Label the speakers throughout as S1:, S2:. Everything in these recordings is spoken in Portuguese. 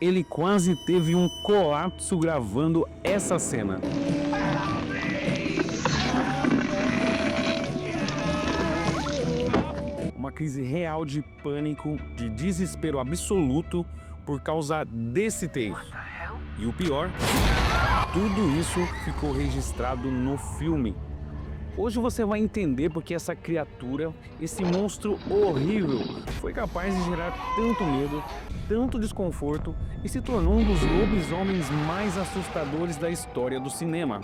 S1: Ele quase teve um colapso gravando essa cena. Uma crise real de pânico, de desespero absoluto por causa desse take. E o pior, tudo isso ficou registrado no filme. Hoje você vai entender porque essa criatura, esse monstro horrível, foi capaz de gerar tanto medo, tanto desconforto e se tornou um dos lobisomens mais assustadores da história do cinema.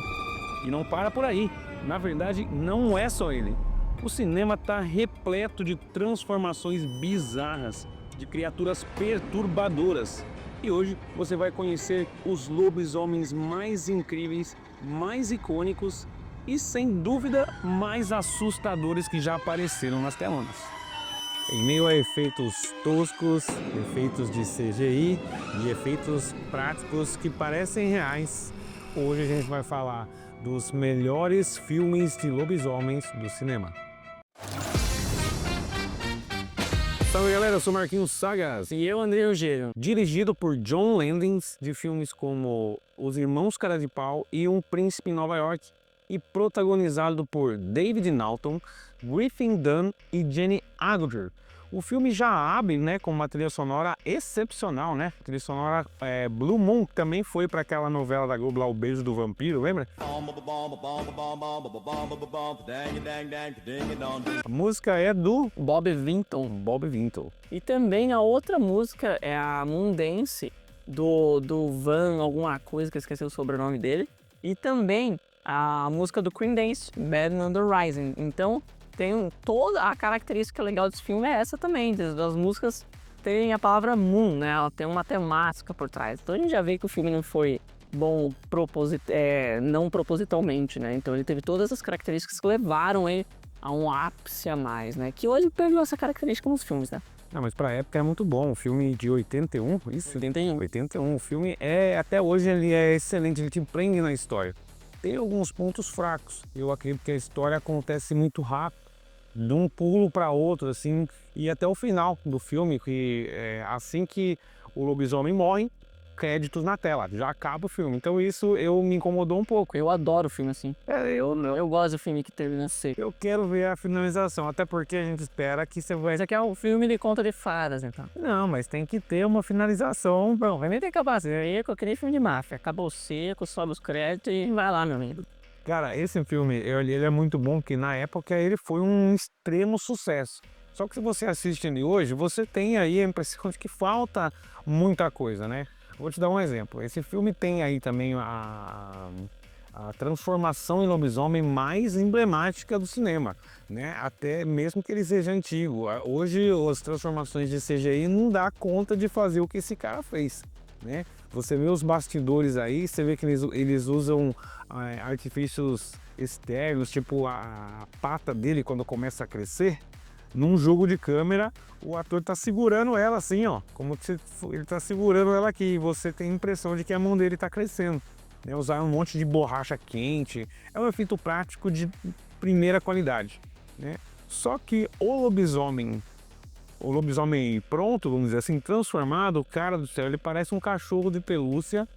S1: E não para por aí, na verdade não é só ele. O cinema está repleto de transformações bizarras, de criaturas perturbadoras. E hoje você vai conhecer os lobisomens mais incríveis, mais icônicos e, sem dúvida, mais assustadores que já apareceram nas telonas. Em meio a efeitos toscos, efeitos de CGI e efeitos práticos que parecem reais, hoje a gente vai falar dos melhores filmes de lobisomens do cinema. Salve galera, eu sou Marquinhos Sagas
S2: E eu, André Rogério.
S1: dirigido por John Landis, de filmes como Os Irmãos Cara de Pau e Um Príncipe em Nova York, e protagonizado por David Naughton, Griffin Dunne e Jenny Agutter. O filme já abre, com uma trilha sonora excepcional, A trilha sonora Blue Moon, que também foi para aquela novela da Globo lá, O Beijo do Vampiro, lembra? A música é do
S2: Bob Vinton.
S1: Bob Vinton.
S2: E também a outra música é a Moondance, do Van alguma coisa, que eu esqueci o sobrenome dele. E também a música do Creedence, Bad on the Rising. Então, tem toda a característica legal desse filme é essa também, das músicas terem a palavra Moon, Ela tem uma temática por trás. Então a gente já vê que o filme não foi bom não propositalmente, Então ele teve todas as características que levaram ele a um ápice a mais, Que hoje perdeu essa característica nos filmes,
S1: Não, mas pra época é muito bom, um filme de 81, isso?
S2: 81.
S1: 81, o filme até hoje ele é excelente, ele te prende na história. Tem alguns pontos fracos, eu acredito que a história acontece muito rápido, de um pulo para outro, assim, e até o final do filme, que assim que o lobisomem morre, créditos na tela, já acaba o filme. Então isso me incomodou um pouco.
S2: Eu adoro o filme assim.
S1: Eu não.
S2: Eu gosto do filme que termina seco.
S1: Eu quero ver a finalização, até porque a gente espera que você vai...
S2: Esse aqui é um filme de conta de fadas, então.
S1: Não, mas tem que ter uma finalização.
S2: Bom, vai nem ter que acabar assim. Aí é com aquele filme de máfia. Acabou seco, sobe os créditos e vai lá, meu amigo.
S1: Cara, esse filme, ele é muito bom, porque na época ele foi um extremo sucesso. Só que se você assiste ele hoje, você tem aí a impressão de que falta muita coisa, Vou te dar um exemplo. Esse filme tem aí também a transformação em lobisomem mais emblemática do cinema, Até mesmo que ele seja antigo. Hoje as transformações de CGI não dá conta de fazer o que esse cara fez, Você vê os bastidores aí, você vê que eles usam artifícios externos, tipo a pata dele quando começa a crescer. Num jogo de câmera, o ator tá segurando ela assim, ó, como se ele tá segurando ela aqui, e você tem a impressão de que a mão dele tá crescendo. Usar um monte de borracha quente, é um efeito prático de primeira qualidade, Só que o lobisomem pronto, vamos dizer assim, transformado, cara do céu, ele parece um cachorro de pelúcia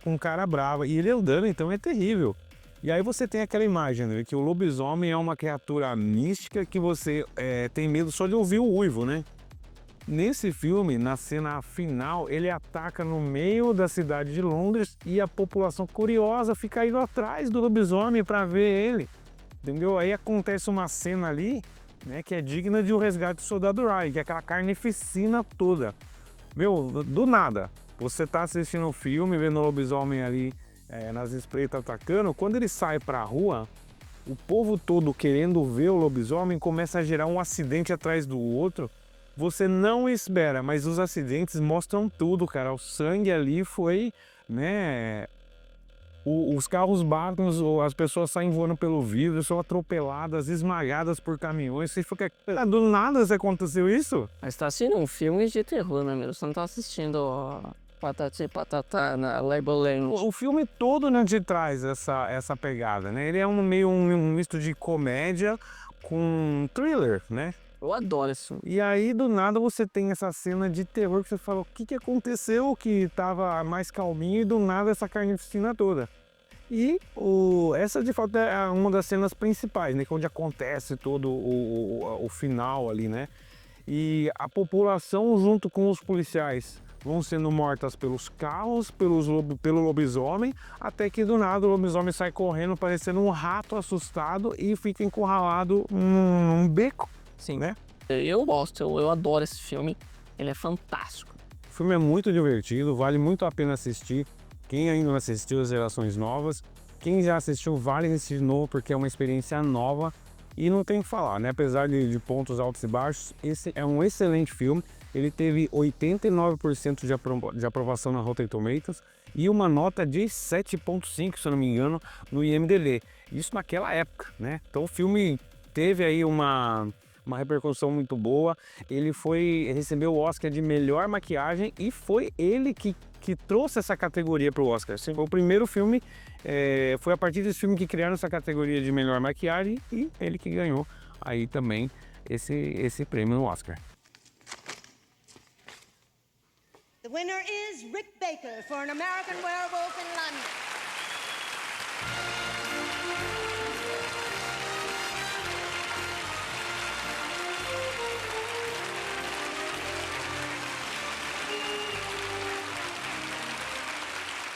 S1: com cara brava, e ele andando, então é terrível. E aí você tem aquela imagem, que o lobisomem é uma criatura mística que você tem medo só de ouvir o uivo, Nesse filme, na cena final, ele ataca no meio da cidade de Londres e a população curiosa fica indo atrás do lobisomem para ver ele, entendeu? Aí acontece uma cena ali, que é digna de O Resgate do Soldado Ryan, que é aquela carnificina toda. Meu, do nada, você tá assistindo o filme, vendo o lobisomem ali nas espreitas atacando, quando ele sai pra rua, o povo todo querendo ver o lobisomem começa a gerar um acidente atrás do outro. Você não espera, mas os acidentes mostram tudo, cara. O sangue ali foi, os carros batem, as pessoas saem voando pelo vidro, são atropeladas, esmagadas por caminhões. Você fica... Do nada aconteceu isso?
S2: Mas tá assistindo um filme de terror, meu? Você não tá assistindo Patati Patatá na Legoland.
S1: O filme todo, te traz essa pegada, Ele é meio um misto de comédia com thriller,
S2: Eu adoro esse filme.
S1: E aí, do nada, você tem essa cena de terror que você fala, o que aconteceu que tava mais calminho e do nada essa carnificina toda. E essa de fato é uma das cenas principais, né? Que é onde acontece todo o final ali, né? E a junto com os policiais vão sendo mortas pelos carros, pelo lobisomem, até que do nada o lobisomem sai correndo parecendo um rato assustado e fica encurralado num beco.
S2: Sim,
S1: né?
S2: Eu gosto, eu adoro esse filme, ele é fantástico.
S1: O filme é muito divertido, vale muito a pena assistir. Quem ainda não assistiu, as gerações novas. Quem já assistiu, vale assistir de novo, porque é uma experiência nova. E não tem o que falar, né? Apesar de pontos altos e baixos, esse é um excelente filme. Ele teve 89% de aprovação na Rotten Tomatoes e uma nota de 7,5, se eu não me engano, no IMDb. Isso naquela época, né? Então o filme teve aí uma repercussão muito boa. Ele recebeu o Oscar de melhor maquiagem e foi ele que trouxe essa categoria para o Oscar. Assim, o primeiro filme, foi a partir desse filme que criaram essa categoria de melhor maquiagem e ele que ganhou aí também esse prêmio no Oscar.
S3: The winner is Rick Baker for An American Werewolf in London.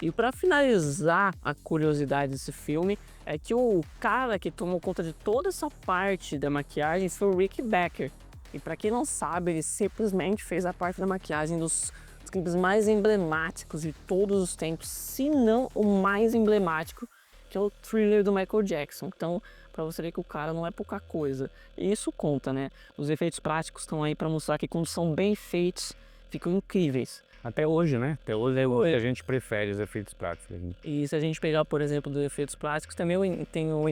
S2: E para finalizar a curiosidade desse filme, é que o cara que tomou conta de toda essa parte da maquiagem foi o Rick Baker. E para quem não sabe, ele simplesmente fez a parte da maquiagem dos clipes mais emblemáticos de todos os tempos, se não o mais emblemático, que é o Thriller do Michael Jackson. Então, para você ver que o cara não é pouca coisa. E isso conta, né? Os efeitos práticos estão aí para mostrar que quando são bem feitos, ficam incríveis.
S1: Até hoje, né? Até hoje é o que a gente prefere, os efeitos práticos.
S2: E se a gente pegar, por exemplo, dos efeitos práticos, também tem o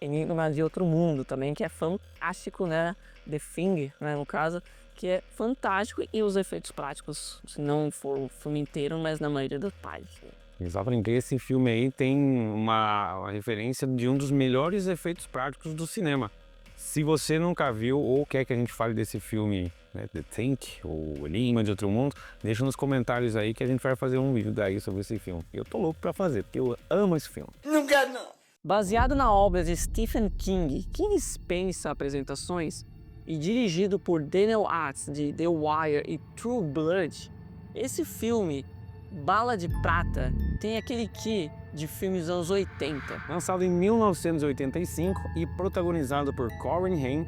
S2: Enigma de Outro Mundo também, que é fantástico, né? The Thing, né, no caso, que é fantástico, e os efeitos práticos, se não for o filme inteiro, mas na maioria das partes.
S1: Exatamente, esse filme aí tem uma referência de um dos melhores efeitos práticos do cinema. Se você nunca viu ou quer que a gente fale desse filme, né, The Thing, ou Enigma de Outro Mundo, deixa nos comentários aí que a gente vai fazer um vídeo daí sobre esse filme. Eu tô louco pra fazer, porque eu amo esse filme.
S3: Não quero não.
S2: Baseado na obra de Stephen King, que dispensa apresentações, e dirigido por Daniel Arts de The Wire e True Blood, esse filme, Bala de Prata, tem aquele quê de filmes dos anos 80.
S1: Lançado em 1985 e protagonizado por Corey Haim,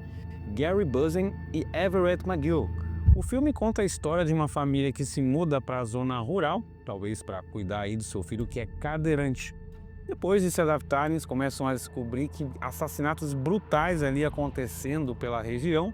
S1: Gary Busey e Everett McGill. O filme conta a história de uma família que se muda para a zona rural, talvez para cuidar aí do seu filho que é cadeirante. Depois de se adaptarem, eles começam a descobrir que assassinatos brutais ali acontecendo pela região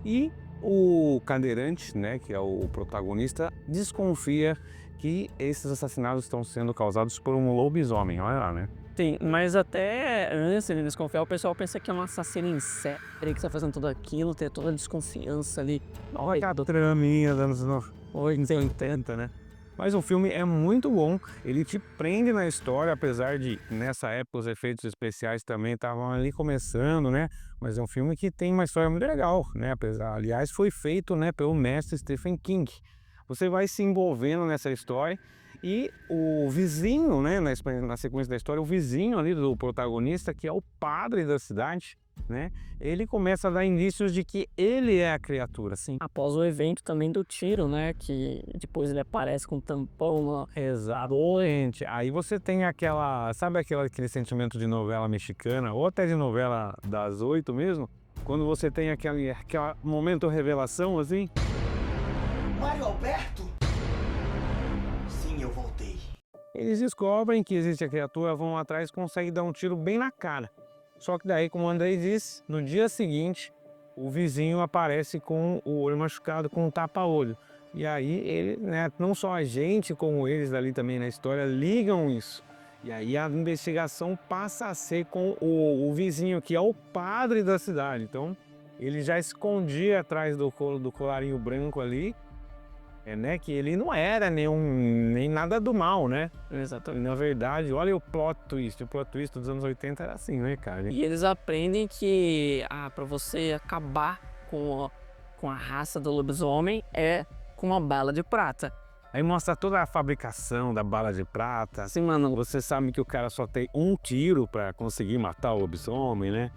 S1: e o cadeirante, né, que é o protagonista, desconfia que esses assassinatos estão sendo causados por um lobisomem, olha lá, né?
S2: Sim, mas até antes de desconfiar, o pessoal pensa que é um assassino em série que está fazendo tudo aquilo, tem toda a desconfiança ali.
S1: Olha a traminha dos anos 80, né? Mas o filme é muito bom, ele te prende na história, apesar de, nessa época, os efeitos especiais também estavam ali começando, né? Mas é um filme que tem uma história muito legal, né? Aliás, foi feito, né, pelo mestre Stephen King. Você vai se envolvendo nessa história e o vizinho, né, na sequência da história, o vizinho ali do protagonista, que é o padre da cidade, né? Ele começa a dar indícios de que ele é a criatura, assim.
S2: Após o evento também do tiro, né? Que depois ele aparece com um tampão.
S1: Exatamente. Aí você tem sabe aquele sentimento de novela mexicana, ou até de novela das 8 mesmo? Quando você tem aquele momento revelação, assim.
S3: Mário Alberto? Sim, eu voltei.
S1: Eles descobrem que existe a criatura, vão atrás e conseguem dar um tiro bem na cara. Só que daí, como o Andrei disse, no dia seguinte, o vizinho aparece com o olho machucado, com um tapa-olho. E aí, ele, né, não só a gente, como eles ali também na história, ligam isso. E aí a investigação passa a ser com o vizinho, que é o padre da cidade. Então, ele já escondia atrás do colarinho branco ali, né, que ele não era nem nada do mal, né?
S2: Exatamente.
S1: Na verdade, olha o plot twist dos anos 80 era assim, né, cara?
S2: E eles aprendem que para você acabar com a raça do lobisomem é com uma bala de prata.
S1: Aí mostra toda a fabricação da bala de prata.
S2: Assim, mano,
S1: Você sabe que o cara só tem um tiro para conseguir matar o lobisomem, né?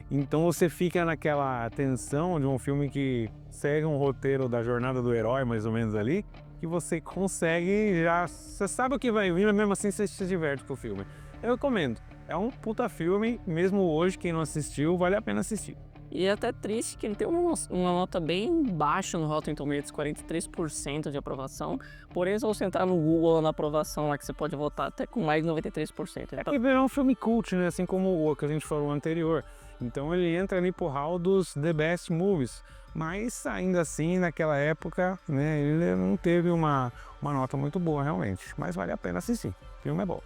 S1: Então você fica naquela tensão de um filme que segue um roteiro da jornada do herói, mais ou menos ali, que você consegue você sabe o que vai vir, mas mesmo assim você se diverte com o filme. Eu recomendo. É um puta filme, mesmo hoje, quem não assistiu, vale a pena assistir.
S2: e é até triste que ele tem uma nota bem baixa no Rotten Tomatoes, 43% de aprovação. Porém, se você entrar no Google na aprovação lá, que você pode votar até com mais de 93%.
S1: É que virou um filme cult, né? Assim como o que a gente falou anterior. Então ele entra ali pro hall dos The Best Movies. Mas ainda assim, naquela época, né, ele não teve uma nota muito boa realmente. Mas vale a pena assistir. O filme é bom.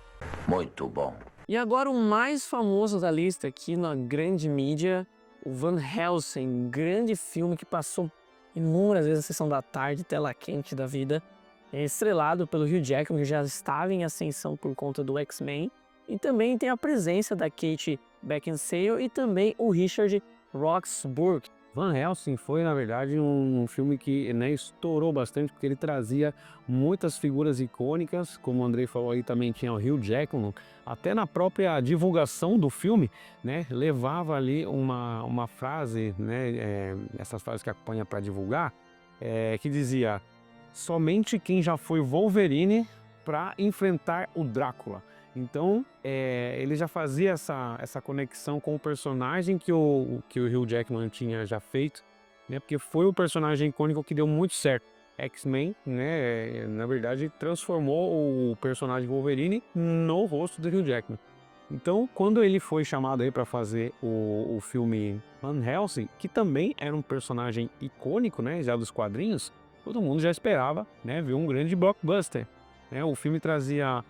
S4: Muito bom.
S2: E agora o mais famoso da lista aqui na grande mídia, o Van Helsing, grande filme que passou inúmeras vezes a sessão da tarde, tela quente da vida. É estrelado pelo Hugh Jackman, que já estava em ascensão por conta do X-Men. E também tem a presença da Kate Beckinsale e também o Richard Roxburgh.
S1: Van Helsing foi, na verdade, um filme que, né, estourou bastante, porque ele trazia muitas figuras icônicas, como o Andrei falou aí, também tinha o Hugh Jackman, até na própria divulgação do filme, né, levava ali uma frase, né, essas frases que acompanha para divulgar, que dizia: somente quem já foi Wolverine para enfrentar o Drácula. Então, ele já fazia essa conexão com o personagem que o Hugh Jackman tinha já feito, né? Porque foi o personagem icônico que deu muito certo. X-Men, né? Na verdade, transformou o personagem Wolverine no rosto do Hugh Jackman. Então, quando ele foi chamado aí para fazer o filme Van Helsing, que também era um personagem icônico, né? Já dos quadrinhos, todo mundo já esperava, né? Ver um grande blockbuster, né? O filme trazia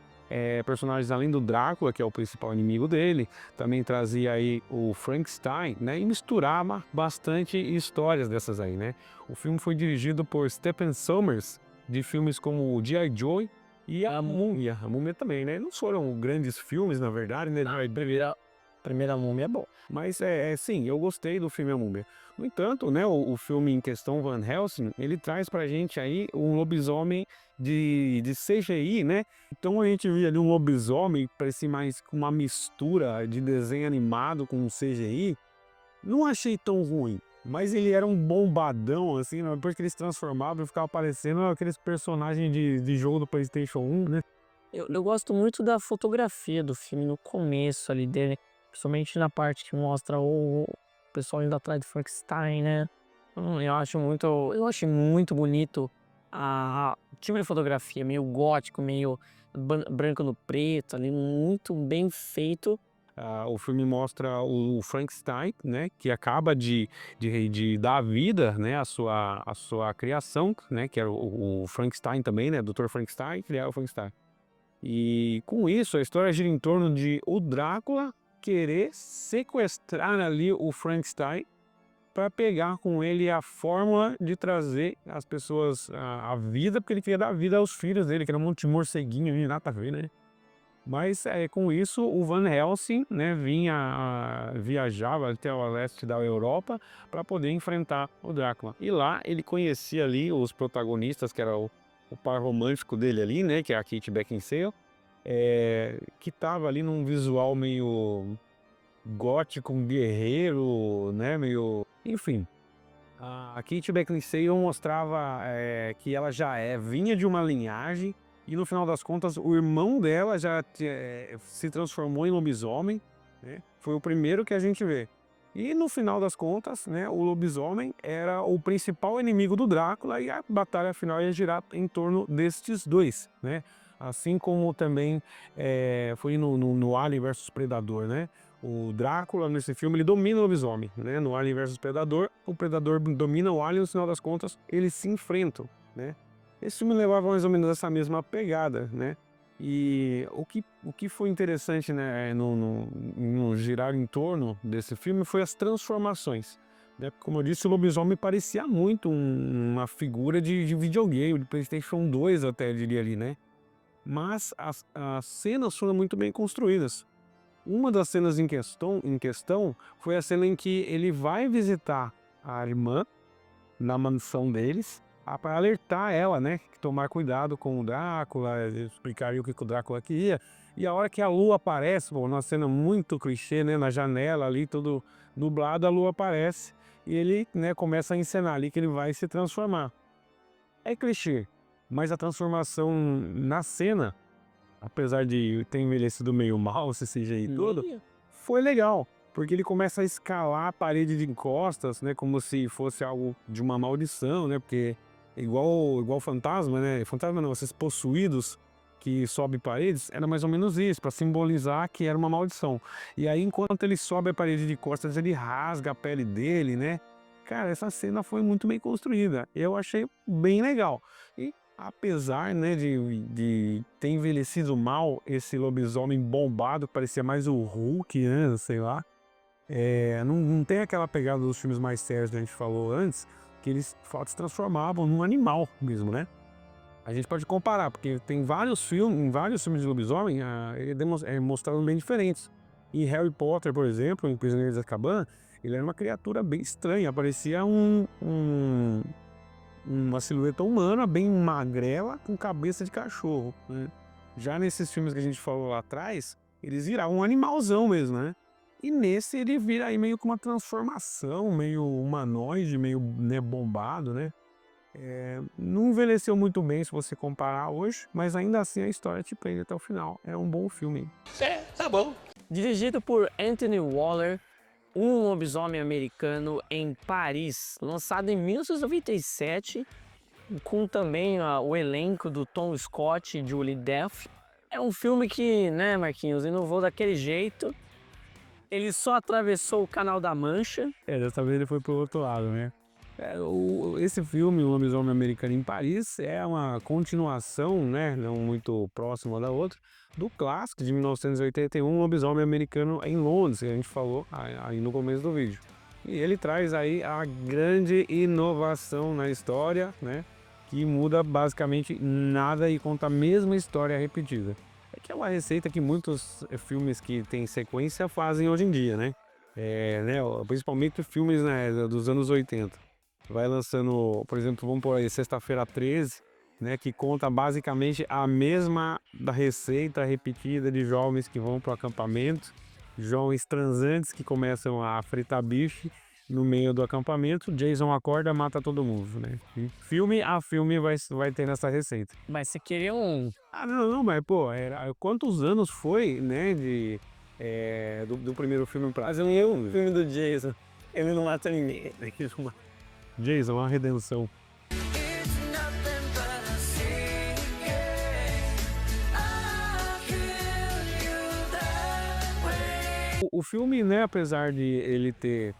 S1: personagens além do Drácula, que é o principal inimigo dele, também trazia aí o Frankenstein, né, e misturava bastante histórias dessas aí, né. O filme foi dirigido por Stephen Sommers, de filmes como o G.I. Joe e a Múmia. A Múmia também, né, não foram grandes filmes, na verdade, né.
S2: Primeira Múmia é bom.
S1: Mas sim, eu gostei do filme A Múmia. No entanto, né, o filme em questão, Van Helsing, ele traz pra gente aí um lobisomem de CGI, né? Então a gente via ali um lobisomem, parecia mais com uma mistura de desenho animado com CGI. Não achei tão ruim, mas ele era um bombadão, assim, né? Depois que ele se transformava, ele ficava parecendo aqueles personagens de jogo do PlayStation 1, né?
S2: Eu gosto muito da fotografia do filme no começo ali dele, principalmente na parte que mostra o pessoal indo atrás de Frankenstein, né? Eu acho muito bonito o tipo de fotografia, meio gótico, meio branco no preto, ali, muito bem feito.
S1: O filme mostra o Frankenstein, né, que acaba de dar vida, né, à sua criação, né, que era o Frankenstein também, né, Dr. Frankenstein, criar o Frankenstein. E com isso a história gira em torno de o Drácula querer sequestrar ali o Frankenstein para pegar com ele a fórmula de trazer as pessoas à vida, porque ele queria dar vida aos filhos dele, que era um monte de morceguinho ali, nada a ver, né? Mas com isso o Van Helsing, né, viajava até o leste da Europa para poder enfrentar o Drácula. E lá ele conhecia ali os protagonistas, que era o par romântico dele ali, né, que é a Kate Beckinsale, que tava ali num visual meio gótico, um guerreiro, né, meio... Enfim, a Kate Beckinsale mostrava que ela já vinha de uma linhagem e no final das contas o irmão dela já se transformou em lobisomem, né? Foi o primeiro que a gente vê. E no final das contas, né, o lobisomem era o principal inimigo do Drácula e a batalha final ia girar em torno destes dois, né? Assim como também foi no Alien vs Predador, né? O Drácula, nesse filme, ele domina o lobisomem, né? No Alien vs Predador, o Predador domina o Alien e no final das contas eles se enfrentam, né? Esse filme levava mais ou menos essa mesma pegada, né? E o que foi interessante, né, no girar em torno desse filme foi as transformações, né? Como eu disse, o lobisomem parecia muito uma figura de videogame, de PlayStation 2 até, eu diria ali, né? Mas as cenas foram muito bem construídas. Uma das cenas em questão foi a cena em que ele vai visitar a irmã na mansão deles para alertar ela, né? Que tomar cuidado com o Drácula, explicaria o que o Drácula queria. E a hora que a lua aparece, pô, uma cena muito clichê, né? Na janela ali, tudo nublado, a lua aparece e ele, né, começa a encenar ali que ele vai se transformar. É clichê, mas a transformação na cena, apesar de ter envelhecido meio mal, esse CGI todo, foi legal. Porque ele começa a escalar a parede de encostas, né? Como se fosse algo de uma maldição, né? Porque igual fantasma, né? Fantasma não, esses possuídos que sobem paredes, era mais ou menos isso, para simbolizar que era uma maldição. E aí, enquanto ele sobe a parede de costas, ele rasga a pele dele, né? Cara, essa cena foi muito bem construída. Eu achei bem legal. E apesar, né, de ter envelhecido mal esse lobisomem bombado, parecia mais o Hulk, né? Sei lá. Não tem aquela pegada dos filmes mais sérios que a gente falou antes, que eles se transformavam num animal mesmo, né? A gente pode comparar, porque tem vários filmes, em vários filmes de lobisomem, mostraram bem diferentes. Em Harry Potter, por exemplo, em Prisioneiro de Azkaban, ele era uma criatura bem estranha, parecia uma silhueta humana, bem magrela, com cabeça de cachorro, né? Já nesses filmes que a gente falou lá atrás, eles viravam um animalzão mesmo, né? E nesse ele vira aí meio com uma transformação, meio humanoide, meio, né, bombado, né? Não envelheceu muito bem se você comparar hoje, mas ainda assim a história te prende até o final. É um bom filme.
S4: Tá bom.
S2: Dirigido por Anthony Waller, Um Lobisomem Americano em Paris, lançado em 1997, com também o elenco do Tom Scott e Julie Delpy. É um filme que, né, Marquinhos, inovou daquele jeito. Ele só atravessou o Canal da Mancha.
S1: Dessa vez ele foi pro outro lado, né? Esse filme, O Lobisomem Americano em Paris, é uma continuação, né, não muito próxima da outra, do clássico de 1981, Lobisomem Americano em Londres, que a gente falou aí no começo do vídeo. E ele traz aí a grande inovação na história, né, que muda basicamente nada e conta a mesma história repetida. É que é uma receita que muitos filmes que tem sequência fazem hoje em dia, né? Principalmente filmes, né, dos anos 80. Vai lançando, por exemplo, vamos por aí, Sexta-feira 13, né, que conta basicamente a mesma da receita repetida de jovens que vão para o acampamento, jovens transantes que começam a fritar bicho no meio do acampamento, Jason acorda, mata todo mundo, né? E filme a filme vai ter essa receita.
S2: Mas você queria um...
S1: Não, mas pô, quantos anos foi, né, do primeiro filme pra...
S2: Mas o filme do Jason, ele não mata ninguém.
S1: Jason, a redenção. O filme, né, apesar de ele ter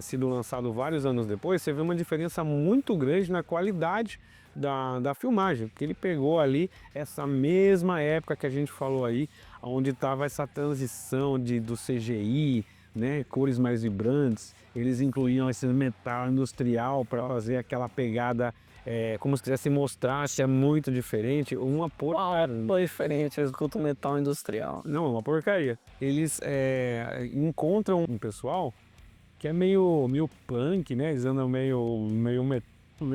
S1: sido lançado vários anos depois, você vê uma diferença muito grande na qualidade da filmagem, porque ele pegou ali essa mesma época que a gente falou aí, onde estava essa transição do CGI, né, cores mais vibrantes. Eles incluíam esse metal industrial para fazer aquela pegada, como se quisesse mostrar se é muito diferente. Uma porcaria.
S2: Diferente, eles escutam metal industrial.
S1: Não, uma porcaria. Eles encontram um pessoal que é meio punk, né? Eles andam meio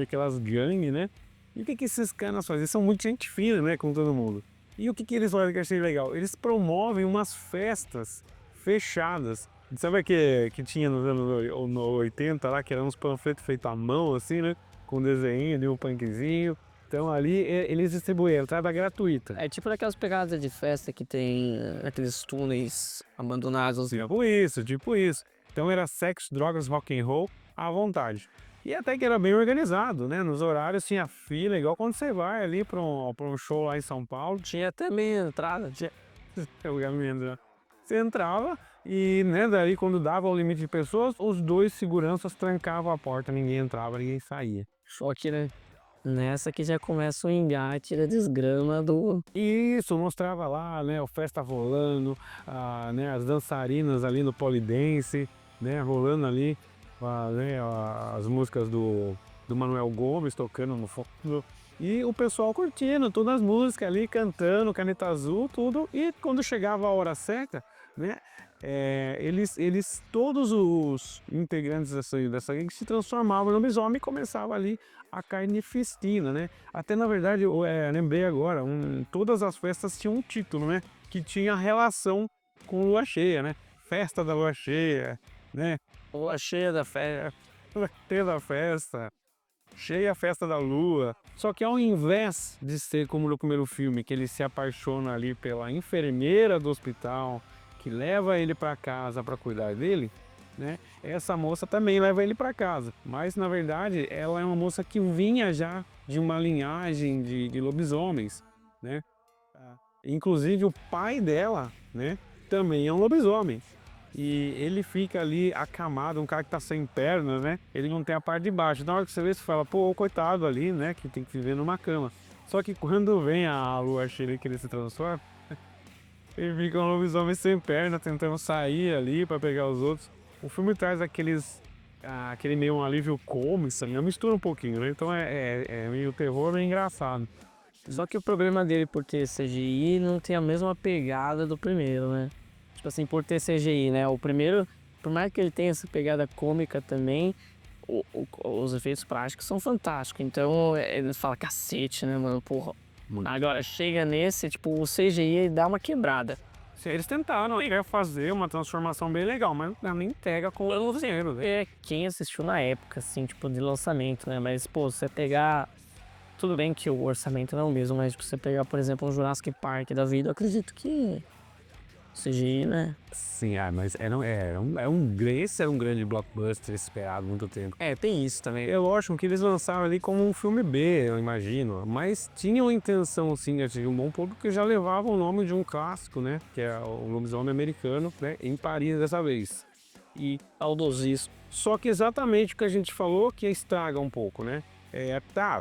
S1: aquelas gangues, né? E o que esses caras fazem? Eles são muito gente fina, né? Com todo mundo. E o que eles fazem que eu achei legal? Eles promovem umas festas fechadas. Sabe que tinha nos anos 80 lá, que eram uns panfletos feitos à mão, assim, né? Com desenho de um punkzinho. Então ali eles distribuíam, entrada gratuita.
S2: É tipo daquelas pegadas de festa que tem aqueles túneis abandonados.
S1: Tipo isso. Então era sexo, drogas, rock and roll à vontade. E até que era bem organizado, né? Nos horários tinha fila, igual quando você vai ali pra um show lá em São Paulo.
S2: Tinha até meia entrada.
S1: Você entrava e, né, daí quando dava o limite de pessoas, os dois seguranças trancavam a porta, ninguém entrava, ninguém saía.
S2: Só que, né, nessa que já começa o engate da desgrama do...
S1: Isso, mostrava lá, né, a festa rolando, né, as dançarinas ali no polidense, né, rolando ali, né, as músicas do Manuel Gomes tocando no fundo. E o pessoal curtindo todas as músicas ali, cantando, Caneta Azul, tudo. E quando chegava a hora certa, né, todos os integrantes dessa gangue se transformavam em lobisomem e começava ali a carnificina, né? Até na verdade, eu lembrei agora, todas as festas tinham um título, né? Que tinha relação com lua cheia, né? Festa da lua cheia, né? Lua cheia da festa, lua cheia da festa, cheia a festa da lua. Só que ao invés de ser como no primeiro filme, que ele se apaixona ali pela enfermeira do hospital, que leva ele para casa para cuidar dele, né? Essa moça também leva ele para casa, mas na verdade ela é uma moça que vinha já de uma linhagem de lobisomens, né? Inclusive o pai dela, né, também é um lobisomem. E ele fica ali acamado, um cara que tá sem pernas, né? Ele não tem a parte de baixo. Na hora que você vê, você fala, pô, coitado ali, né? Que tem que viver numa cama. Só que quando vem a lua cheia que ele se transforma, ele fica um lobisomem sem perna, tentando sair ali pra pegar os outros. O filme traz aquele meio um alívio cômico, né? Mistura um pouquinho, né? Então é meio terror, meio engraçado.
S2: Só que o problema dele por ter CGI não tem a mesma pegada do primeiro, né? Tipo assim, por ter CGI, né? O primeiro, por mais que ele tenha essa pegada cômica também, os efeitos práticos são fantásticos. Então, eles falam, cacete, né, mano? Porra. Agora, chega nesse, tipo, o CGI dá uma quebrada.
S1: Eles tentaram fazer uma transformação bem legal, mas não entrega com o zero, né?
S2: É, quem assistiu na época, assim, tipo, de lançamento, né? Mas, pô, você pegar... Tudo bem que o orçamento não é o mesmo, mas você pegar, por exemplo, um Jurassic Park da vida, eu acredito que... CGI, né?
S1: Sim, mas esse era um grande blockbuster esperado há muito tempo.
S2: Tem isso também.
S1: É lógico que eles lançaram ali como um filme B, eu imagino, mas tinham a intenção, sim, de atingir um bom público que já levava o nome de um clássico, né? Que é o Lobisomem Americano, né? Em Paris dessa vez. E
S2: Saudosismo.
S1: só que exatamente o que a gente falou que estraga um pouco, né?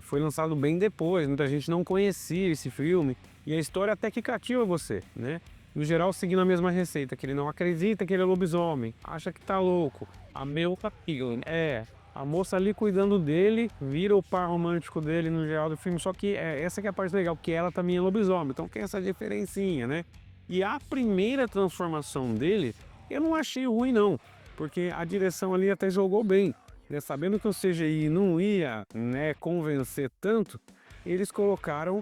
S1: Foi lançado bem depois, muita gente não conhecia esse filme e a história até que cativa você, né? No geral, seguindo a mesma receita, que ele não acredita que ele é lobisomem, acha que tá louco. A moça ali cuidando dele, vira o par romântico dele no geral do filme, só que essa que é a parte legal, porque ela também é lobisomem, então tem essa diferencinha, né? E a primeira transformação dele, eu não achei ruim não, porque a direção ali até jogou bem, né? Sabendo que o CGI não ia, né, convencer tanto, eles colocaram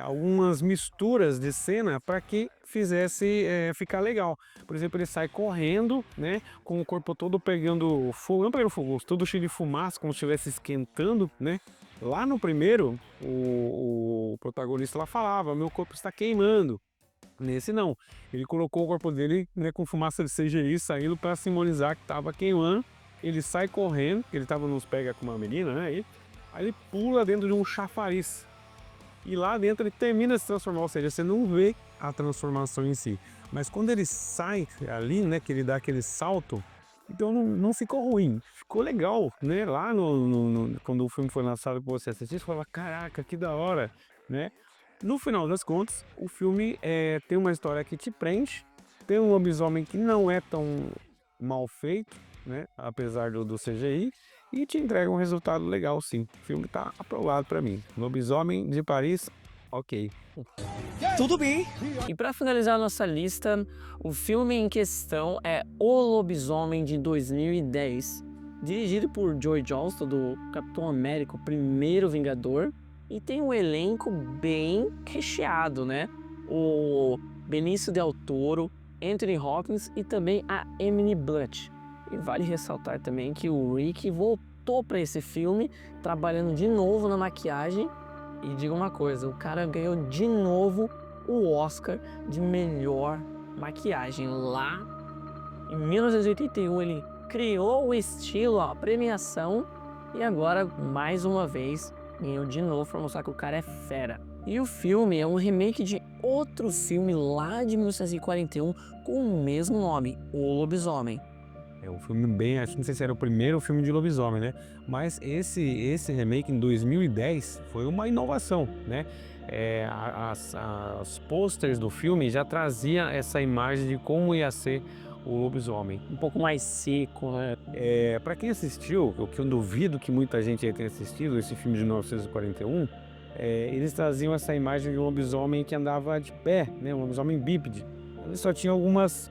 S1: algumas misturas de cena para que fizesse ficar legal. Por exemplo, ele sai correndo, né, com o corpo todo pegando fogo, não pegando fogo, todo cheio de fumaça, como se estivesse esquentando, né? Lá no primeiro, o protagonista lá falava, meu corpo está queimando. Nesse não, ele colocou o corpo dele, né, com fumaça de CGI saindo para simbolizar que estava queimando. Ele sai correndo, ele estava nos pega com uma menina, né? Aí ele pula dentro de um chafariz. E lá dentro ele termina de se transformar, ou seja, você não vê a transformação em si. Mas quando ele sai ali, né, que ele dá aquele salto, então não ficou ruim, ficou legal, né? Lá quando o filme foi lançado para você assistir, você fala, caraca, que da hora, né? No final das contas, o filme tem uma história que te prende, tem um lobisomem que não é tão mal feito, né? Apesar do CGI, e te entrega um resultado legal, sim. O filme tá aprovado pra mim. Lobisomem de Paris, ok.
S2: Tudo bem. E para finalizar a nossa lista, o filme em questão é O Lobisomem de 2010, dirigido por Joey Johnston, do Capitão América, o primeiro Vingador, e tem um elenco bem recheado, né? O Benício Del Toro, Anthony Hopkins e também a Emily Blunt. E vale ressaltar também que o Rick voltou para esse filme, trabalhando de novo na maquiagem. E diga uma coisa, o cara ganhou de novo o Oscar de melhor maquiagem. Lá em 1981 ele criou o estilo, a premiação, e agora mais uma vez ganhou de novo para mostrar que o cara é fera. E o filme é um remake de outro filme lá de 1941 com o mesmo nome, O Lobisomem.
S1: É um filme bem, acho que não sei se era o primeiro filme de lobisomem, né? Mas esse remake em 2010 foi uma inovação, né? As posters do filme já traziam essa imagem de como ia ser o lobisomem.
S2: Um pouco mais seco, né?
S1: Para quem assistiu, o que eu duvido que muita gente aí tenha assistido, esse filme de 1941, eles traziam essa imagem de um lobisomem que andava de pé, né? Um lobisomem bípede. Ele só tinha algumas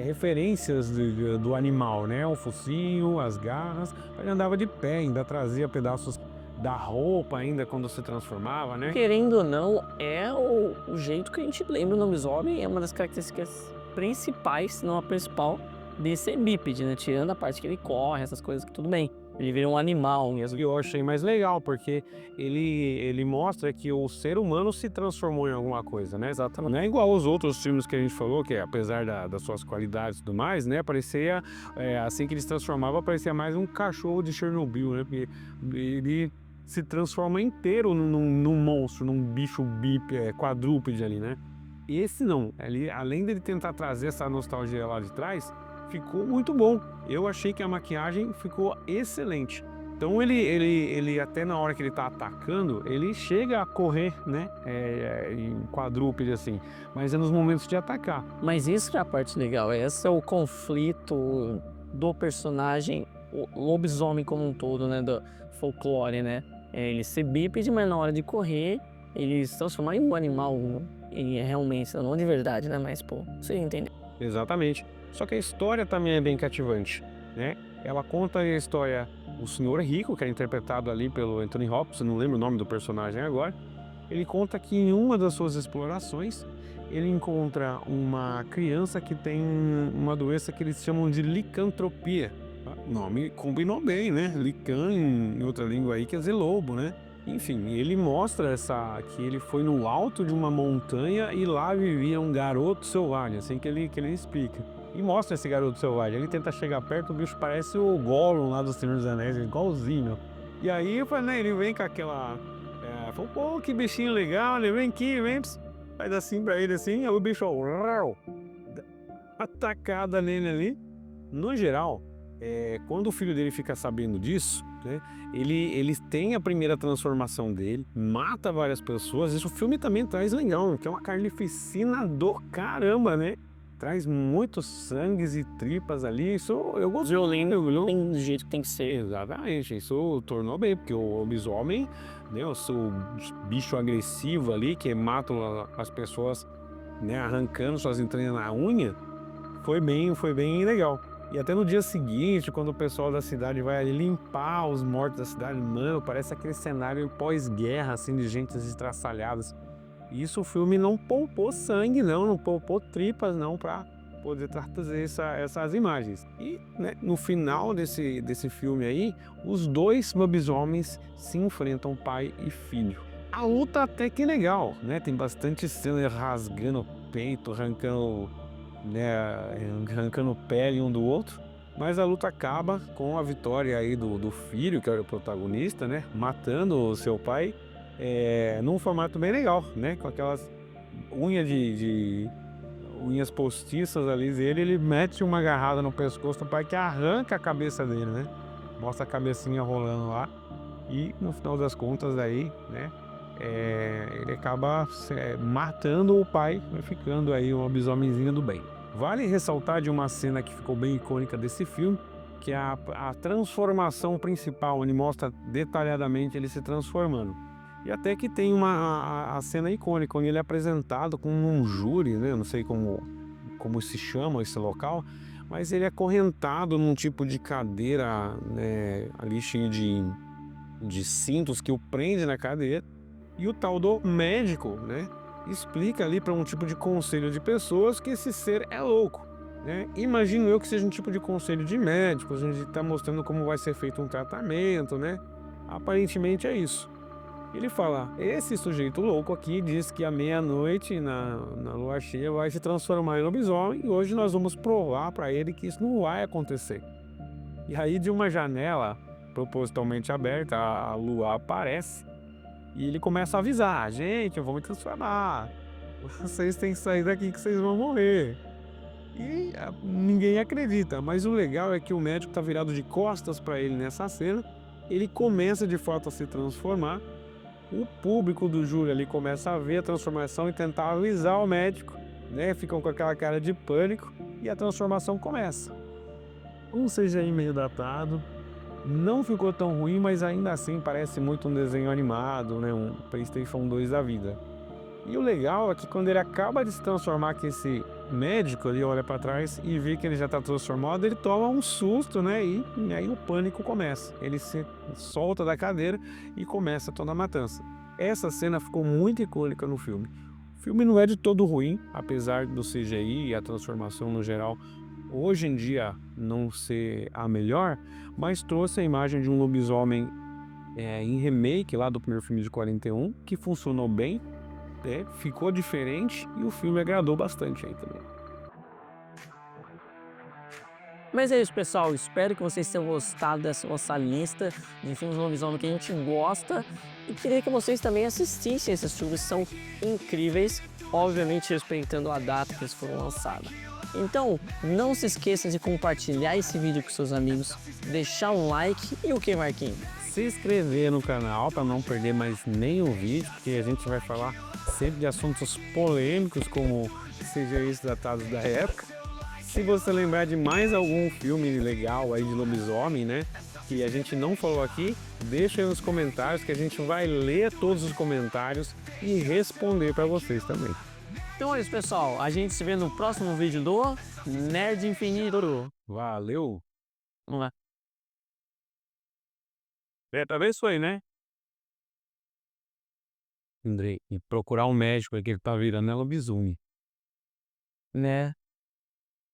S1: referências do animal, né? O focinho, as garras. Ele andava de pé, ainda trazia pedaços da roupa ainda quando se transformava, né?
S2: Querendo ou não, é o jeito que a gente lembra o lobisomem, é uma das características principais, se não a principal, de ser bípede, né? Tirando a parte que ele corre, essas coisas que tudo bem. Ele vira um animal mesmo.
S1: E eu achei mais legal, porque ele mostra que o ser humano se transformou em alguma coisa, né? Exatamente. Não é igual aos outros filmes que a gente falou, que apesar das suas qualidades e tudo mais, né? Parecia, assim que ele se transformava, parecia mais um cachorro de Chernobyl, né? Porque ele se transforma inteiro num monstro, num bicho quadrúpede ali, né? Esse não, além dele tentar trazer essa nostalgia lá de trás, ficou muito bom. Eu achei que a maquiagem ficou excelente. Então ele até na hora que ele tá atacando, ele chega a correr, né, em quadrúpede assim, mas é nos momentos de atacar.
S2: Mas isso é a parte legal, esse é o conflito do personagem, o lobisomem como um todo, né, do folclore, né? Ele ser bípede, mas na hora de correr, ele se transformar em um animal, e realmente, não de verdade, né, mas pô, você entendeu.
S1: Exatamente. Só que a história também é bem cativante, né? Ela conta a história do Senhor Rico, que é interpretado ali pelo Anthony Hopkins, não lembro o nome do personagem agora. Ele conta que em uma das suas explorações, ele encontra uma criança que tem uma doença que eles chamam de licantropia. O nome combinou bem, né? Lican, em outra língua aí, quer dizer lobo, né? Enfim, ele mostra que ele foi no alto de uma montanha e lá vivia um garoto selvagem, assim que ele explica. E mostra esse garoto selvagem. Ele tenta chegar perto, o bicho parece o Gollum lá do Senhor dos Anéis, igualzinho. E aí, né, ele vem com aquela... falou, pô, que bichinho legal, ele vem aqui, vem... Faz assim pra ele, assim, aí o bicho... atacada nele ali. No geral, quando o filho dele fica sabendo disso, né, ele tem a primeira transformação dele, mata várias pessoas. Isso o filme também traz legal, que é uma carnificina do caramba, né? Traz muitos sangues e tripas ali. Isso eu gostei.
S2: Violino tem do jeito que tem que ser.
S1: Exatamente, isso tornou bem, porque o lobisomem, né, o seu bicho agressivo ali, que mata as pessoas, né, arrancando suas entranhas na unha, foi bem legal. E até no dia seguinte, quando o pessoal da cidade vai ali limpar os mortos da cidade, mano, parece aquele cenário pós-guerra, assim, de gente estraçalhadas. Isso o filme não poupou sangue, não poupou tripas, não, pra poder trazer essas imagens. E, né, no final desse filme aí, os dois lobisomens se enfrentam, pai e filho. A luta até que legal, né? Tem bastante cena rasgando o peito, arrancando pele um do outro, mas a luta acaba com a vitória aí do filho, que era o protagonista, né, matando o seu pai, num formato bem legal, né, com aquelas unhas postiças ali dele. Ele mete uma agarrada no pescoço do pai que arranca a cabeça dele, né, mostra a cabecinha rolando lá, e no final das contas aí, né, ele acaba matando o pai, ficando aí um lobisomemzinho do bem. Vale ressaltar de uma cena que ficou bem icônica desse filme, que é a transformação principal, onde mostra detalhadamente ele se transformando. E até que tem a cena icônica, onde ele é apresentado com um júri, né? Não sei como se chama esse local, mas ele é acorrentado num tipo de cadeira, né, ali cheio de cintos que o prende na cadeira. E o tal do médico, né, explica ali para um tipo de conselho de pessoas que esse ser é louco, né? Imagino eu que seja um tipo de conselho de médicos, a gente está mostrando como vai ser feito um tratamento, né? Aparentemente é isso. Ele fala, esse sujeito louco aqui diz que à meia-noite, na lua cheia, vai se transformar em lobisomem, e hoje nós vamos provar para ele que isso não vai acontecer. E aí, de uma janela propositalmente aberta, a lua aparece, e ele começa a avisar, gente, eu vou me transformar, vocês têm que sair daqui que vocês vão morrer. E ninguém acredita, mas o legal é que o médico tá virado de costas para ele nessa cena, ele começa de fato a se transformar, o público do júri ali começa a ver a transformação e tentar avisar o médico, né? Ficam com aquela cara de pânico e a transformação começa. Um CGI meio datado, não ficou tão ruim, mas ainda assim parece muito um desenho animado, né? Um PlayStation 2 da vida. E o legal é que quando ele acaba de se transformar, que esse médico ali olha pra trás e vê que ele já tá transformado, ele toma um susto, né? E aí o pânico começa. Ele se solta da cadeira e começa toda a matança. Essa cena ficou muito icônica no filme. O filme não é de todo ruim, apesar do CGI e a transformação no geral hoje em dia não ser a melhor, mas trouxe a imagem de um lobisomem em remake lá do primeiro filme de 41, que funcionou bem, né? Ficou diferente e o filme agradou bastante aí também.
S2: Mas é isso, pessoal. Espero que vocês tenham gostado dessa nossa lista de filmes lobisomem que a gente gosta. E queria que vocês também assistissem esses filmes, são incríveis, obviamente respeitando a data que eles foram lançados. Então, não se esqueçam de compartilhar esse vídeo com seus amigos, deixar um like e o que, Marquinhos?
S1: Se inscrever no canal para não perder mais nenhum vídeo, porque a gente vai falar sempre de assuntos polêmicos, como CGIs tratados da época. Se você lembrar de mais algum filme legal aí de lobisomem, né, que a gente não falou aqui, deixa aí nos comentários que a gente vai ler todos os comentários e responder para vocês também.
S2: Então é isso, pessoal. A gente se vê no próximo vídeo do Nerd Infinito.
S1: Valeu!
S2: Vamos lá.
S1: Tá isso aí, né? Andrei, e procurar um médico aí que ele tá virando é lobisomem.
S2: Né?